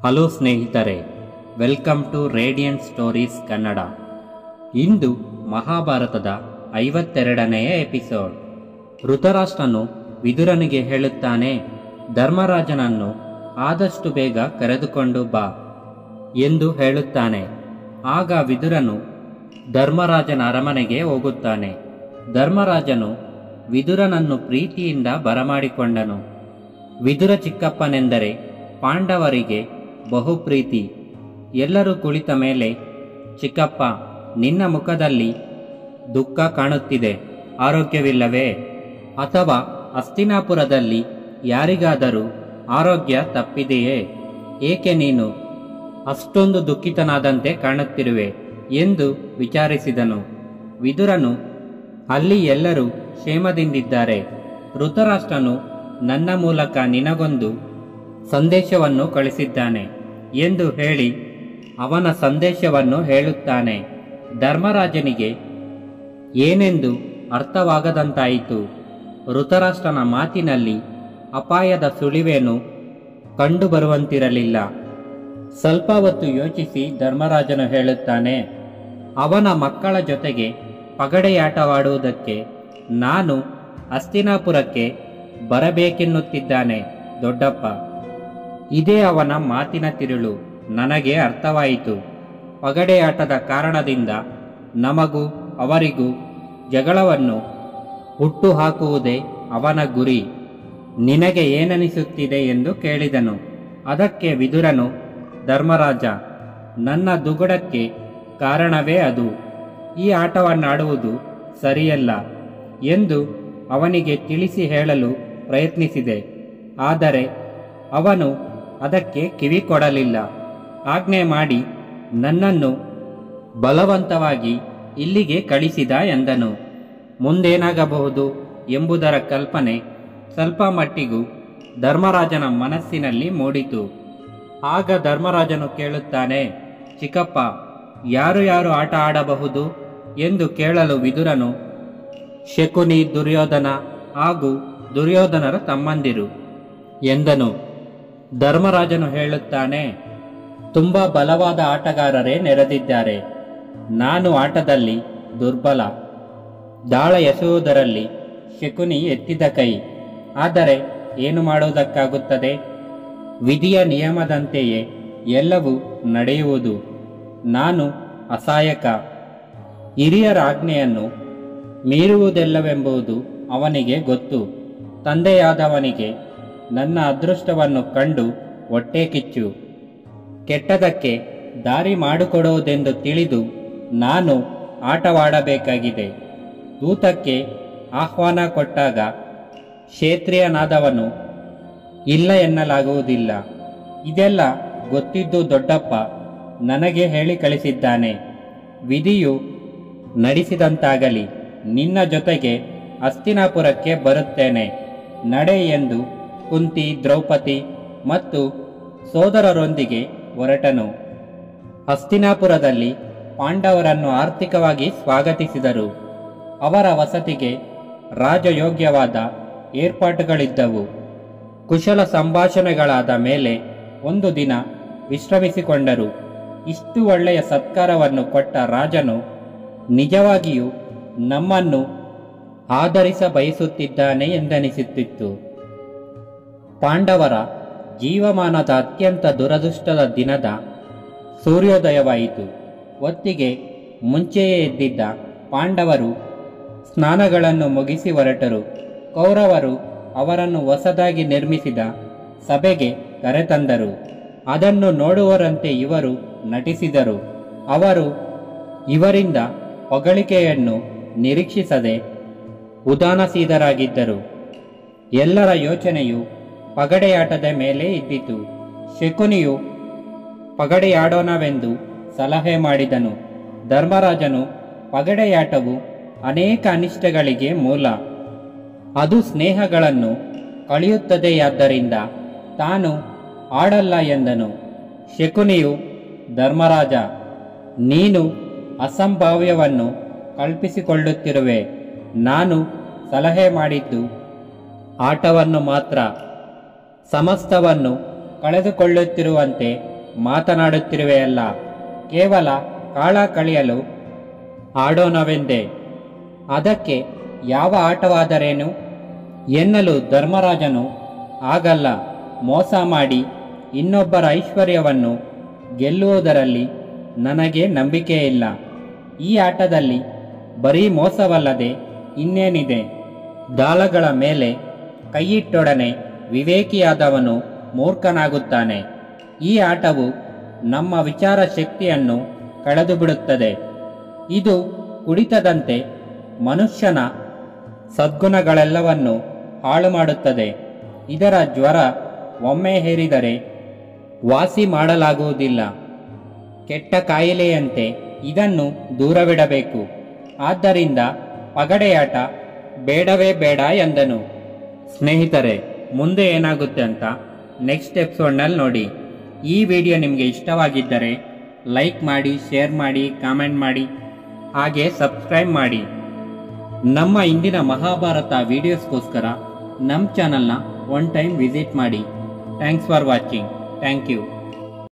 Hello ಸ್ನೇಹಿತರೆ, welcome to radiant stories Kannada. ಇಂದು ಮಹಾಭಾರತದ 52ನೆಯ ಎಪಿಸೋಡ್. ಧೃತರಾಷ್ಟ್ರನು ವಿದುರನಿಗೆ ಹೇಳುತ್ತಾನೆ, ಧರ್ಮರಾಜನನ್ನು ಆದಷ್ಟು ಬೇಗ ಕರೆದುಕೊಂಡು ಬಾ ಎಂದು ಹೇಳುತ್ತಾನೆ. ಆಗ ವಿದುರನು ಧರ್ಮರಾಜನ ಅರಮನೆಗೆ ಹೋಗುತ್ತಾನೆ. ಧರ್ಮರಾಜನು ವಿದುರನನ್ನು ಪ್ರೀತಿಯಿಂದ ಬರಮಾಡಿಕೊಂಡನು. ವಿದುರ ಚಿಕ್ಕಪ್ಪನೆಂದರೆ ಪಾಂಡವರಿಗೆ ಬಹು ಪ್ರೀತಿ. ಎಲ್ಲರೂ ಕುಳಿತ ಮೇಲೆ, ಚಿಕ್ಕಪ್ಪ, ನಿನ್ನ ಮುಖದಲ್ಲಿ ದುಃಖ ಕಾಣುತ್ತಿದೆ, ಆರೋಗ್ಯವಿಲ್ಲವೇ? ಅಥವಾ ಹಸ್ತಿನಾಪುರದಲ್ಲಿ ಯಾರಿಗಾದರೂ ಆರೋಗ್ಯ ತಪ್ಪಿದೆಯೇ? ಏಕೆ ನೀನು ಅಷ್ಟೊಂದು ದುಃಖಿತನಾದಂತೆ ಕಾಣುತ್ತಿರುವೆ ಎಂದು ವಿಚಾರಿಸಿದನು. ವಿದುರನು, ಅಲ್ಲಿ ಎಲ್ಲರೂ ಕ್ಷೇಮದಿಂದಿದ್ದಾರೆ. ಧೃತರಾಷ್ಟ್ರನು ನನ್ನ ಮೂಲಕ ನಿನಗೊಂದು ಸಂದೇಶವನ್ನು ಕಳಿಸಿದ್ದಾನೆ ಎಂದು ಹೇಳಿ ಅವನ ಸಂದೇಶವನ್ನು ಹೇಳುತ್ತಾನೆ. ಧರ್ಮರಾಜನಿಗೆ ಏನೆಂದು ಅರ್ಥವಾಗದಂತಾಯಿತು. ಧೃತರಾಷ್ಟ್ರನ ಮಾತಿನಲ್ಲಿ ಅಪಾಯದ ಸುಳಿವೇನು ಕಂಡುಬರುವಂತಿರಲಿಲ್ಲ. ಸ್ವಲ್ಪ ಹೊತ್ತು ಯೋಚಿಸಿ ಧರ್ಮರಾಜನು ಹೇಳುತ್ತಾನೆ, ಅವನ ಮಕ್ಕಳ ಜೊತೆಗೆ ಪಗಡೆಯಾಟವಾಡುವುದಕ್ಕೆ ನಾನು ಹಸ್ತಿನಾಪುರಕ್ಕೆ ಬರಬೇಕೆನ್ನುತ್ತಿದ್ದಾನೆ ದೊಡ್ಡಪ್ಪ. ಇದೇ ಅವನ ಮಾತಿನ ತಿರುಳು ನನಗೆ ಅರ್ಥವಾಯಿತು. ಪಗಡೆಯಾಟದ ಕಾರಣದಿಂದ ನಮಗೂ ಅವರಿಗೂ ಜಗಳವನ್ನು ಹುಟ್ಟು ಹಾಕುವುದೇ ಅವನ ಗುರಿ. ನಿನಗೆ ಏನನಿಸುತ್ತಿದೆ ಎಂದು ಕೇಳಿದನು. ಅದಕ್ಕೆ ವಿದುರನು, ಧರ್ಮರಾಜ, ನನ್ನ ದುಗುಡಕ್ಕೆ ಕಾರಣವೇ ಅದು. ಈ ಆಟವನ್ನಾಡುವುದು ಸರಿಯಲ್ಲ ಎಂದು ಅವನಿಗೆ ತಿಳಿಸಿ ಹೇಳಲು ಪ್ರಯತ್ನಿಸಿದೆ. ಆದರೆ ಅವನು ಅದಕ್ಕೆ ಕಿವಿ ಕೊಡಲಿಲ್ಲ. ಆಜ್ಞೆ ಮಾಡಿ ನನ್ನನ್ನು ಬಲವಂತವಾಗಿ ಇಲ್ಲಿಗೆ ಕಳಿಸಿದ ಎಂದನು. ಮುಂದೇನಾಗಬಹುದು ಎಂಬುದರ ಕಲ್ಪನೆ ಸ್ವಲ್ಪ ಮಟ್ಟಿಗೂ ಧರ್ಮರಾಜನ ಮನಸ್ಸಿನಲ್ಲಿ ಮೂಡಿತು. ಆಗ ಧರ್ಮರಾಜನು ಕೇಳುತ್ತಾನೆ, ಚಿಕ್ಕಪ್ಪ, ಯಾರು ಯಾರು ಆಟ ಆಡಬಹುದು ಎಂದು ಕೇಳಲು ವಿದುರನು, ಶಕುನಿ, ದುರ್ಯೋಧನ ಹಾಗೂ ದುರ್ಯೋಧನರ ತಮ್ಮಂದಿರು ಎಂದನು. ಧರ್ಮರಾಜನು ಹೇಳುತ್ತಾನೆ, ತುಂಬ ಬಲವಾದ ಆಟಗಾರರೇ ನೆರೆದಿದ್ದಾರೆ. ನಾನು ಆಟದಲ್ಲಿ ದುರ್ಬಲ. ದಾಳ ಎಸೆಯುವುದರಲ್ಲಿ ಶಕುನಿ ಎತ್ತಿದ ಕೈ. ಆದರೆ ಏನು ಮಾಡುವುದಕ್ಕಾಗುತ್ತದೆ? ವಿಧಿಯ ನಿಯಮದಂತೆಯೇ ಎಲ್ಲವೂ ನಡೆಯುವುದು. ನಾನು ಅಸಹಾಯಕ. ಹಿರಿಯರ ಆಜ್ಞೆಯನ್ನು ಮೀರುವುದಿಲ್ಲವೆಂಬುದು ಅವನಿಗೆ ಗೊತ್ತು. ತಂದೆಯಾದವನಿಗೆ ನನ್ನ ಅದೃಷ್ಟವನ್ನು ಕಂಡು ಹೊಟ್ಟೆ ಕಿಚ್ಚು. ಕೆಟ್ಟದಕ್ಕೆ ದಾರಿ ಮಾಡಿಕೊಡುವುದೆಂದು ತಿಳಿದು ನಾನು ಆಟವಾಡಬೇಕಾಗಿದೆ. ದೂತಕ್ಕೆ ಆಹ್ವಾನ ಕೊಟ್ಟಾಗ ಕ್ಷೇತ್ರೀಯನಾದವನು ಇಲ್ಲ ಎನ್ನಲಾಗುವುದಿಲ್ಲ. ಇದೆಲ್ಲ ಗೊತ್ತಿದ್ದು ದೊಡ್ಡಪ್ಪ ನನಗೆ ಹೇಳಿ ಕಳಿಸಿದ್ದಾನೆ. ವಿಧಿಯು ನಡೆಸಿದಂತಾಗಲಿ. ನಿನ್ನ ಜೊತೆಗೆ ಹಸ್ತಿನಾಪುರಕ್ಕೆ ಬರುತ್ತೇನೆ, ನಡೆ ಎಂದು ಕುಂತಿ, ದ್ರೌಪದಿ ಮತ್ತು ಸೋದರರೊಂದಿಗೆ ಹೊರಟನು. ಹಸ್ತಿನಾಪುರದಲ್ಲಿ ಪಾಂಡವರನ್ನು ಆರ್ಥಿಕವಾಗಿ ಸ್ವಾಗತಿಸಿದರು. ಅವರ ವಸತಿಗೆ ರಾಜಯೋಗ್ಯವಾದ ಏರ್ಪಾಟುಗಳಿದ್ದವು. ಕುಶಲ ಸಂಭಾಷಣೆಗಳಾದ ಮೇಲೆ ಒಂದು ದಿನ ವಿಶ್ರಮಿಸಿಕೊಂಡರು. ಇಷ್ಟು ಒಳ್ಳೆಯ ಸತ್ಕಾರವನ್ನು ಕೊಟ್ಟ ರಾಜನು ನಿಜವಾಗಿಯೂ ನಮ್ಮನ್ನು ಆದರಿಸ ಬಯಸುತ್ತಿದ್ದಾನೆ ಎಂದನಿಸುತ್ತಿತ್ತು. ಪಾಂಡವರ ಜೀವಮಾನದ ಅತ್ಯಂತ ದುರದೃಷ್ಟದ ದಿನದ ಸೂರ್ಯೋದಯವಾಯಿತು. ಹೊತ್ತಿಗೆ ಮುಂಚೆಯೇ ಎದ್ದಿದ್ದ ಪಾಂಡವರು ಸ್ನಾನಗಳನ್ನು ಮುಗಿಸಿ ಹೊರಟರು. ಕೌರವರು ಅವರನ್ನು ಹೊಸದಾಗಿ ನಿರ್ಮಿಸಿದ ಸಭೆಗೆ ಕರೆತಂದರು. ಅದನ್ನು ನೋಡುವರಂತೆ ಇವರು ನಟಿಸಿದರು. ಅವರು ಇವರಿಂದ ಹೊಗಳಿಕೆಯನ್ನು ನಿರೀಕ್ಷಿಸದೆ ಉದಾಸೀನರಾಗಿದ್ದರು. ಎಲ್ಲರ ಯೋಚನೆಯು ಪಗಡೆಯಾಟದ ಮೇಲೆ ಇದ್ದಿತು. ಶಕುನಿಯು ಪಗಡೆಯಾಡೋಣವೆಂದು ಸಲಹೆ ಮಾಡಿದನು. ಧರ್ಮರಾಜನು, ಪಗಡೆಯಾಟವು ಅನೇಕ ಅನಿಷ್ಟಗಳಿಗೆ ಮೂಲ. ಅದು ಸ್ನೇಹಗಳನ್ನು ಕಳೆಯುತ್ತದೆಯಾದ್ದರಿಂದ ತಾನು ಆಡಲ್ಲ ಎಂದನು. ಶಕುನಿಯು, ಧರ್ಮರಾಜ, ನೀನು ಅಸಂಭಾವ್ಯವನ್ನು ಕಲ್ಪಿಸಿಕೊಳ್ಳುತ್ತಿರುವೆ. ನಾನು ಸಲಹೆ ಮಾಡಿದ್ದು ಆಟವನ್ನು ಮಾತ್ರ. ಸಮಸ್ತವನ್ನು ಕಳೆದುಕೊಳ್ಳುತ್ತಿರುವಂತೆ ಮಾತನಾಡುತ್ತಿರುವೆಯಲ್ಲ, ಕೇವಲ ಕಾಲ ಕಳೆಯಲು ಆಡೋಣವೆಂದೇ. ಅದಕ್ಕೆ ಯಾವ ಆಟವಾದರೇನು ಎನ್ನಲು ಧರ್ಮರಾಜನು, ಆಗಲ್ಲ, ಮೋಸ ಮಾಡಿ ಇನ್ನೊಬ್ಬರ ಐಶ್ವರ್ಯವನ್ನು ಗೆಲ್ಲುವುದರಲ್ಲಿ ನನಗೆ ನಂಬಿಕೆಯಿಲ್ಲ. ಈ ಆಟದಲ್ಲಿ ಬರೀ ಮೋಸವಲ್ಲದೆ ಇನ್ನೇನಿದೆ? ದಾಳಗಳ ಮೇಲೆ ಕೈಯಿಟ್ಟೊಡನೆ ವಿವೇಕಿಯಾದವನು ಮೂರ್ಖನಾಗುತ್ತಾನೆ. ಈ ಆಟವು ನಮ್ಮ ವಿಚಾರ ಶಕ್ತಿಯನ್ನು ಕಳೆದುಬಿಡುತ್ತದೆ. ಇದು ಕುಡಿತದಂತೆ ಮನುಷ್ಯನ ಸದ್ಗುಣಗಳೆಲ್ಲವನ್ನು ಹಾಳು ಮಾಡುತ್ತದೆ. ಇದರ ಜ್ವರ ಒಮ್ಮೆ ಹೇರಿದರೆ ವಾಸಿ ಮಾಡಲಾಗುವುದಿಲ್ಲ. ಕೆಟ್ಟ ಕಾಯಿಲೆಯಂತೆ ಇದನ್ನು ದೂರವಿಡಬೇಕು. ಆದ್ದರಿಂದ ಪಗಡೆಯಾಟ ಬೇಡವೇ ಬೇಡ ಎಂದನು. ಸ್ನೇಹಿತರೆ, ಮುಂದೆ ಏನಾಗುತ್ತೆ ಅಂತ ನೆಕ್ಸ್ಟ್ ಎಪಿಸೋಡ್ನಲ್ಲಿ ನೋಡಿ. ಈ ವಿಡಿಯೋ ನಿಮಗೆ ಇಷ್ಟವಾಗಿದ್ದರೆ ಲೈಕ್ ಮಾಡಿ, ಶೇರ್ ಮಾಡಿ, ಕಾಮೆಂಟ್ ಮಾಡಿ, ಹಾಗೆ ಸಬ್ಸ್ಕ್ರೈಬ್ ಮಾಡಿ. ನಮ್ಮ ಇಂದಿನ ಮಹಾಭಾರತ ವಿಡಿಯೋಸ್ಗೋಸ್ಕರ ನಮ್ಮ ಚಾನಲ್ನ ಒನ್ ಟೈಮ್ ವಿಸಿಟ್ ಮಾಡಿ. Thanks for watching. Thank you.